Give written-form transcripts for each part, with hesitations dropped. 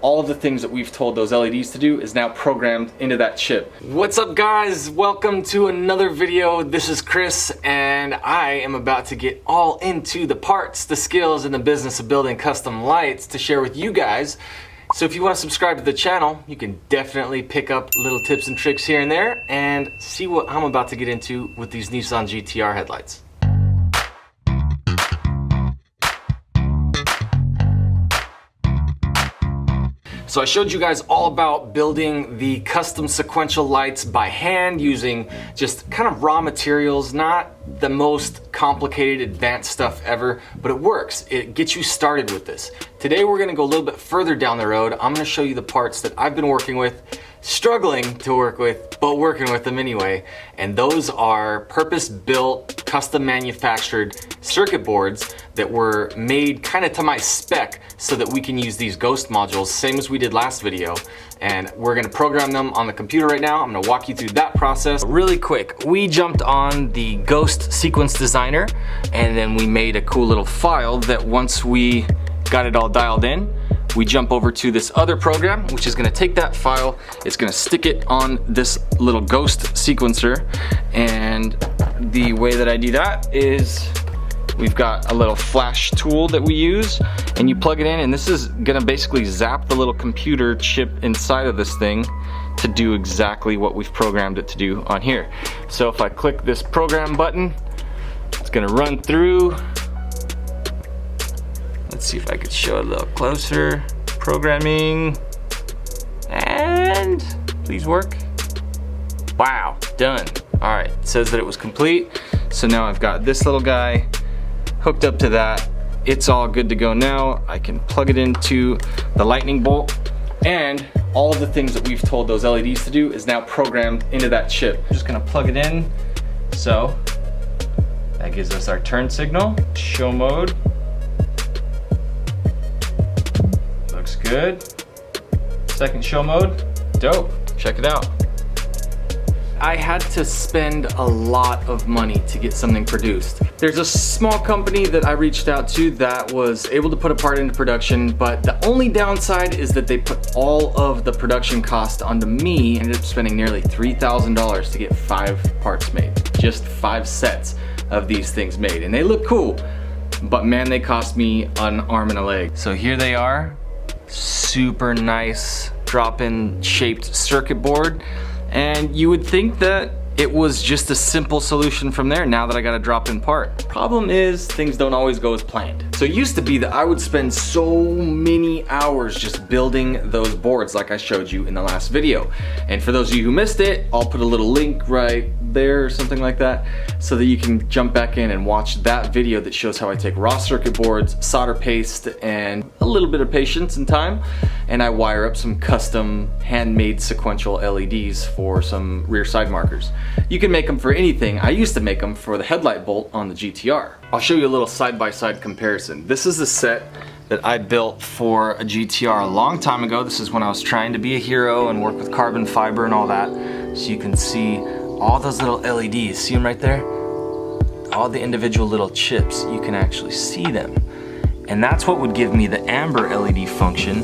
all of the things that we've told those LEDs to do is now programmed into that chip. What's up guys? Welcome to another video. This is Chris and I am about to get all into the parts, the skills, and the business of building custom lights to share with you guys. So if you want to subscribe to the channel, you can definitely pick up little tips and tricks here and there and see what I'm about to get into with these Nissan GTR headlights. So I showed you guys all about building the custom sequential lights by hand using just kind of raw materials, not the most complicated advanced stuff ever, but it works. It gets you started with this. Today we're gonna go a little bit further down the road. I'm gonna show you the parts that I've been working with, struggling to work with, but working with them anyway. And those are purpose-built, custom manufactured circuit boards that were made kind of to my spec so that we can use these ghost modules, same as we did last video. And we're gonna program them on the computer right now. I'm gonna walk you through that process. Really quick, we jumped on the Ghost Sequence Designer and then we made a cool little file that once we got it all dialed in, we jump over to this other program, which is gonna take that file, it's gonna stick it on this little ghost sequencer. And the way that I do that is we've got a little flash tool that we use and you plug it in, and this is gonna basically zap the little computer chip inside of this thing to do exactly what we've programmed it to do on here. So if I click this program button, it's gonna run through. Let's see if I could show it a little closer. Programming, and please work. Wow, done. All right, it says that it was complete. So now I've got this little guy hooked up to that. It's all good to go now. I can plug it into the lightning bolt, and all of the things that we've told those LEDs to do is now programmed into that chip. I'm just gonna plug it in. So that gives us our turn signal, show mode. Looks good. Second show mode, dope, check it out. I had to spend a lot of money to get something produced. There's a small company that I reached out to that was able to put a part into production, but the only downside is that they put all of the production cost onto me. I ended up spending nearly $3,000 to get 5 parts made. Just 5 sets of these things made. And they look cool, but man, they cost me an arm and a leg. So here they are, super nice drop-in shaped circuit board. And you would think that it was just a simple solution from there now that I got a drop-in part. Problem is, things don't always go as planned. So it used to be that I would spend so many hours just building those boards like I showed you in the last video. And for those of you who missed it, I'll put a little link right there or something like that so that you can jump back in and watch that video that shows how I take raw circuit boards, solder paste, and a little bit of patience and time, and I wire up some custom handmade sequential LEDs for some rear side markers. You can make them for anything. I used to make them for the headlight bolt on the GTR. I'll show you a little side-by-side comparison. This is a set that I built for a GTR a long time ago. This is when I was trying to be a hero and work with carbon fiber and all that. So you can see all those little LEDs. See them right there? All the individual little chips, you can actually see them. And that's what would give me the amber LED function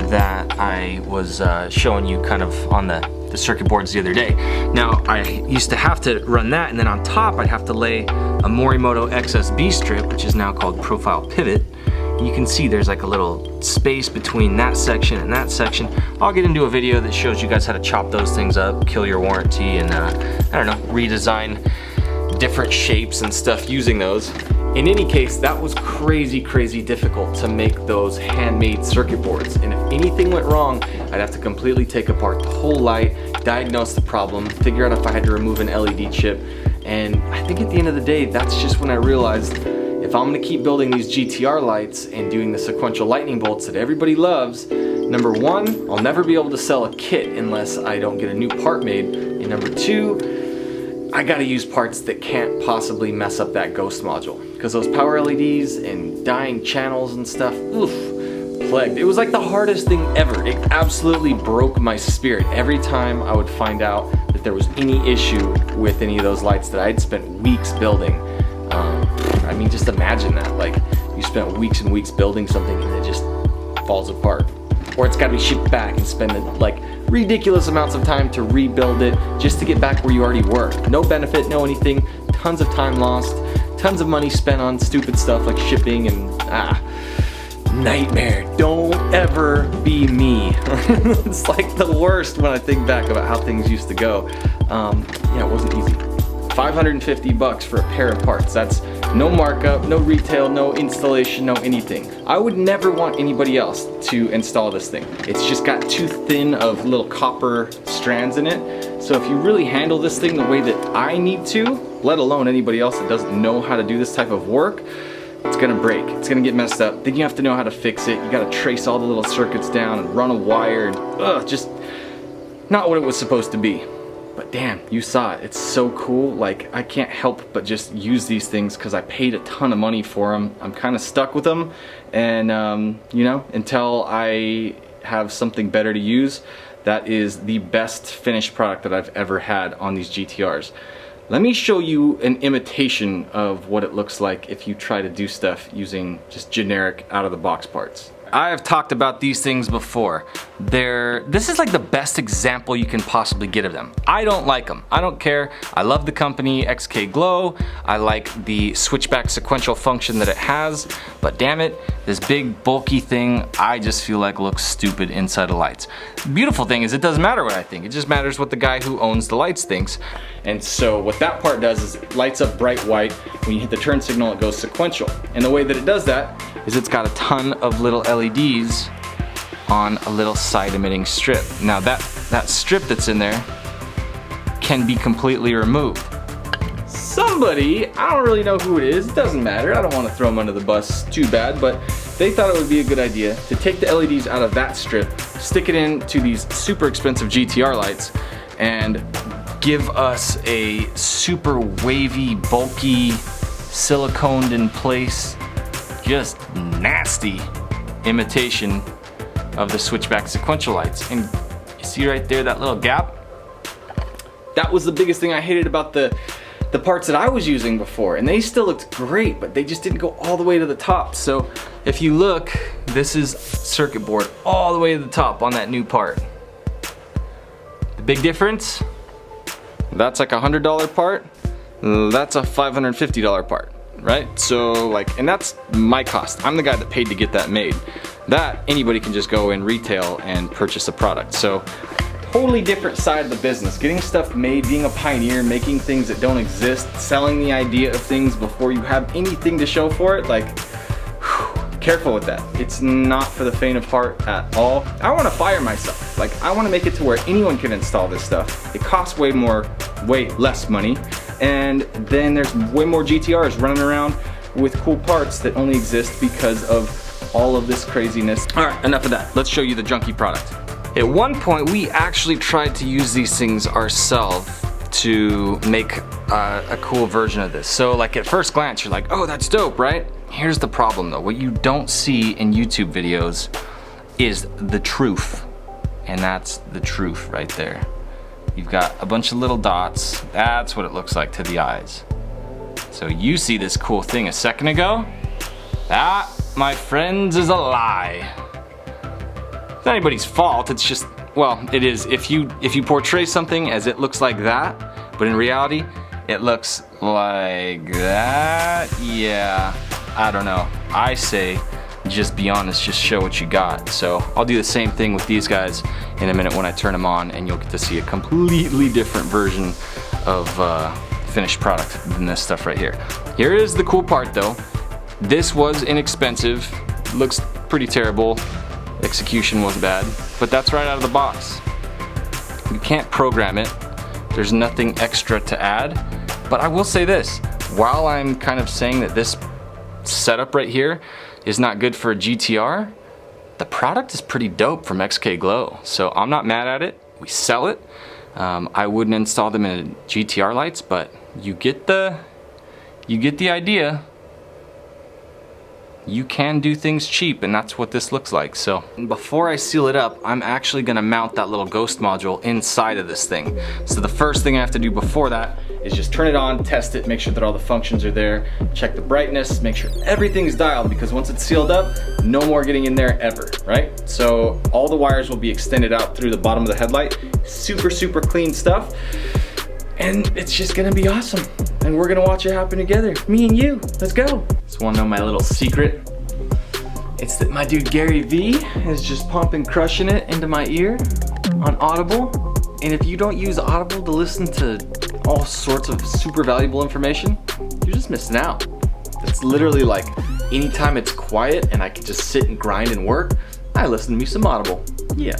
that I was showing you kind of on the circuit boards the other day. Now, I used to have to run that, and then on top I'd have to lay a Morimoto XSB strip, which is now called Profile Pivot. And you can see there's like a little space between that section and that section. I'll get into a video that shows you guys how to chop those things up, kill your warranty, and I don't know, redesign different shapes and stuff using those. In any case, that was crazy difficult to make those handmade circuit boards. And if anything went wrong, I'd have to completely take apart the whole light, diagnose the problem, figure out if I had to remove an LED chip. And I think at the end of the day, that's just when I realized if I'm gonna keep building these GTR lights and doing the sequential lightning bolts that everybody loves, number one, I'll never be able to sell a kit unless I don't get a new part made. And number two, I gotta use parts that can't possibly mess up that ghost module. Because those power LEDs and dying channels and stuff, oof, plagued. It was like the hardest thing ever. It absolutely broke my spirit every time I would find out that there was any issue with any of those lights that I'd spent weeks building. I mean, just imagine that. Like, you spent weeks and weeks building something and it just falls apart. or it's gotta be shipped back and spend like ridiculous amounts of time to rebuild it just to get back where you already were. No benefit, no anything, tons of time lost, tons of money spent on stupid stuff like shipping and nightmare. Don't ever be me. It's like the worst when I think back about how things used to go. Yeah, it wasn't easy. 550 bucks for a pair of parts. That's no markup, no retail, no installation, no anything. I would never want anybody else to install this thing. It's just got too thin of little copper strands in it. So if you really handle this thing the way that I need to, let alone anybody else that doesn't know how to do this type of work, it's gonna break, it's gonna get messed up. Then you have to know how to fix it. You gotta trace all the little circuits down and run a wire and just not what it was supposed to be. But damn, you saw it. It's so cool. Like, I can't help but just use these things because I paid a ton of money for them. I'm kind of stuck with them, and you know, until I have something better to use, that is the best finished product that I've ever had on these GTRs. Let me show you an imitation of what it looks like if you try to do stuff using just generic out-of-the-box parts. I have talked about these things before. This is like the best example you can possibly get of them. I don't like them. I don't care. I love the company XK Glow. I like the switchback sequential function that it has, but damn it, this big bulky thing I just feel like looks stupid inside the lights. The beautiful thing is it doesn't matter what I think. It just matters what the guy who owns the lights thinks. And so what that part does is it lights up bright white. When you hit the turn signal, it goes sequential. And the way that it does that is it's got a ton of little LEDs on a little side emitting strip. Now that strip that's in there can be completely removed. Somebody, I don't really know who it is, it doesn't matter, I don't want to throw them under the bus too bad, but they thought it would be a good idea to take the LEDs out of that strip, stick it into these super expensive GTR lights, and give us a super wavy, bulky, siliconed in place, just nasty imitation of the switchback sequential lights. And you see right there that little gap? That was the biggest thing I hated about the parts that I was using before, and they still looked great, but they just didn't go all the way to the top. So if you look, this is circuit board all the way to the top on that new part. The big difference, that's like a $100 part, that's a $550 part, right? So like, and that's my cost. I'm the guy that paid to get that made. That anybody can just go in retail and purchase a product. So totally different side of the business. Getting stuff made, being a pioneer, making things that don't exist, selling the idea of things before you have anything to show for it, like, whew, careful with that. It's not for the faint of heart at all. I want to fire myself. Like, I want to make it to where anyone can install this stuff. It costs way less money, and then there's way more GTRs running around with cool parts that only exist because of all of this craziness. All right, enough of that. Let's show you the junky product. At one point, we actually tried to use these things ourselves to make a cool version of this. So like at first glance, you're like, oh, that's dope, right? Here's the problem though. What you don't see in YouTube videos is the truth. And that's the truth right there. You've got a bunch of little dots. That's what it looks like to the eyes. So you see this cool thing a second ago. That, my friends, is a lie. It's not anybody's fault, it's just, well, it is if you portray something as it looks like that, but in reality, it looks like that. Yeah, I don't know. I say, just be honest, just show what you got. So I'll do the same thing with these guys in a minute when I turn them on, and you'll get to see a completely different version of finished product than this stuff right here. Here is the cool part though. This was inexpensive, looks pretty terrible. Execution was bad, but that's right out of the box. You can't program it. There's nothing extra to add. But I will say this, while I'm kind of saying that this setup right here is not good for a GTR, the product is pretty dope from XK Glow. So I'm not mad at it. We sell it. I wouldn't install them in GTR lights, but you get the idea. you can do things cheap, and that's what this looks like. So before I seal it up, I'm actually gonna mount that little ghost module inside of this thing. So the first thing I have to do before that is just turn it on, test it, make sure that all the functions are there, check the brightness, make sure everything's dialed, because once it's sealed up, no more getting in there ever, right? So all the wires will be extended out through the bottom of the headlight. Super, super clean stuff. And it's just gonna be awesome. And we're gonna watch it happen together, me and you. Let's go. Just wanna know my little secret? It's that my dude Gary V is just pumping, crushing it into my ear on Audible. And if you don't use Audible to listen to all sorts of super valuable information, you're just missing out. It's literally like anytime it's quiet and I can just sit and grind and work, I listen to me some Audible. Yeah.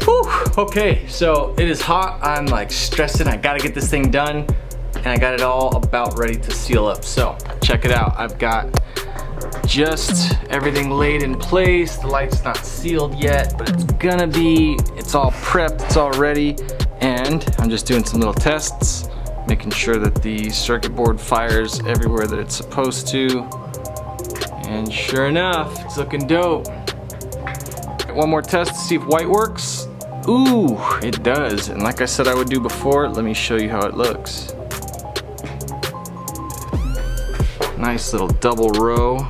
Whew. Okay, so it is hot. I'm like stressing. I gotta get this thing done, and I got it all about ready to seal up. So check it out. I've got just everything laid in place. The light's not sealed yet, but it's gonna be. It's all prepped, it's all ready, and I'm just doing some little tests, making sure that the circuit board fires everywhere that it's supposed to. And sure enough, it's looking dope. One more test to see if white works. Ooh, it does. And like I said I would do before, let me show you how it looks. Nice little double row.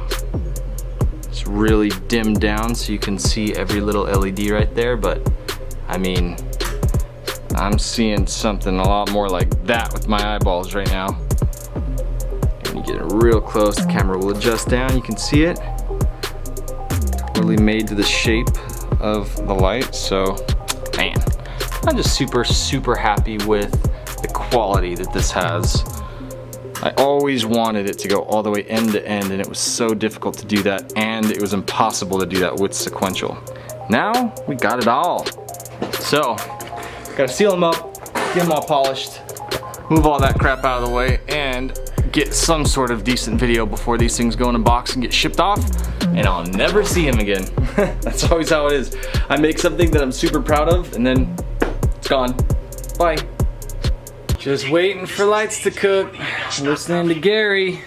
It's really dimmed down so you can see every little LED right there, but I mean, I'm seeing something a lot more like that with my eyeballs right now. And you get it real close, the camera will adjust down, you can see it. Really made to the shape of the light, so man, I'm just super, super happy with the quality that this has. I always wanted it to go all the way end to end, and it was so difficult to do that, and it was impossible to do that with Sequential. Now, we got it all. So, gotta seal them up, get them all polished, move all that crap out of the way, and get some sort of decent video before these things go in a box and get shipped off, and I'll never see him again. That's always how it is. I make something that I'm super proud of, and then it's gone. Bye. Just waiting for lights to cook, listening to Gary.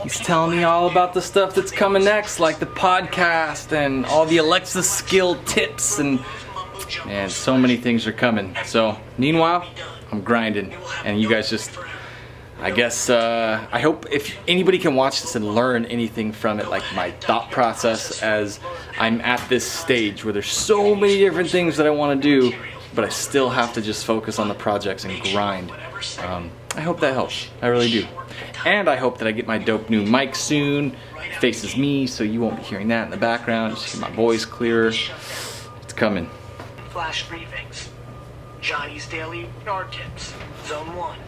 He's telling me all about the stuff that's coming next, like the podcast and all the Alexa skill tips, and man, so many things are coming. So meanwhile, I'm grinding, and you guys just, I guess, I hope if anybody can watch this and learn anything from it, like my thought process as I'm at this stage where there's so many different things that I want to do, but I still have to just focus on the projects and grind. I hope that helps. I really do. And I hope that I get my dope new mic soon. It faces me, so you won't be hearing that in the background. Just hear my voice clearer. It's coming. Flash briefings. Johnny's daily yard tips. Zone 1.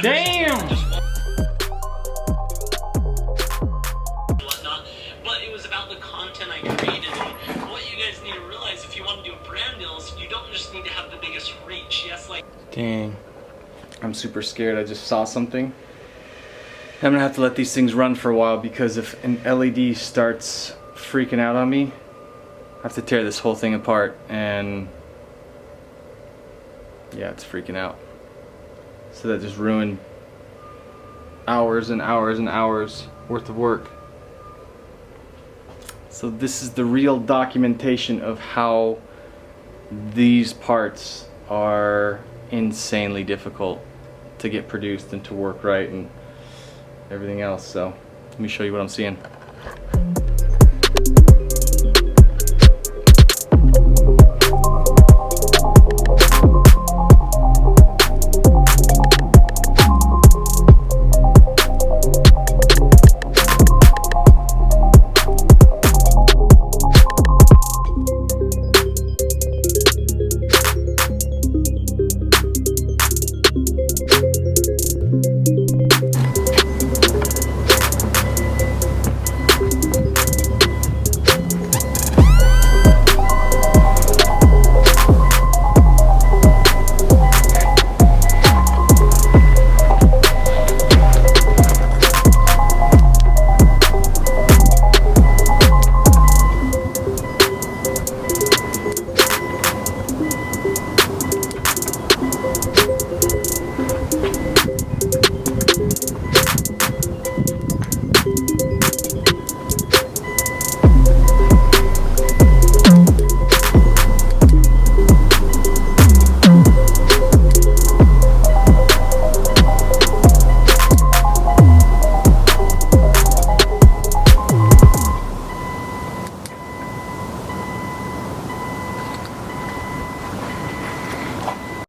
Damn! Whatnot, but it was about the content I created. And what you guys need to realize, if you want to do brand deals, you don't just need to have the biggest reach. Yes, like. Dang, I'm super scared. I just saw something. I'm gonna have to let these things run for a while, because if an LED starts freaking out on me, I have to tear this whole thing apart, and yeah, it's freaking out. So that just ruined hours and hours and hours worth of work. So this is the real documentation of how these parts are insanely difficult to get produced and to work right and everything else. So let me show you what I'm seeing.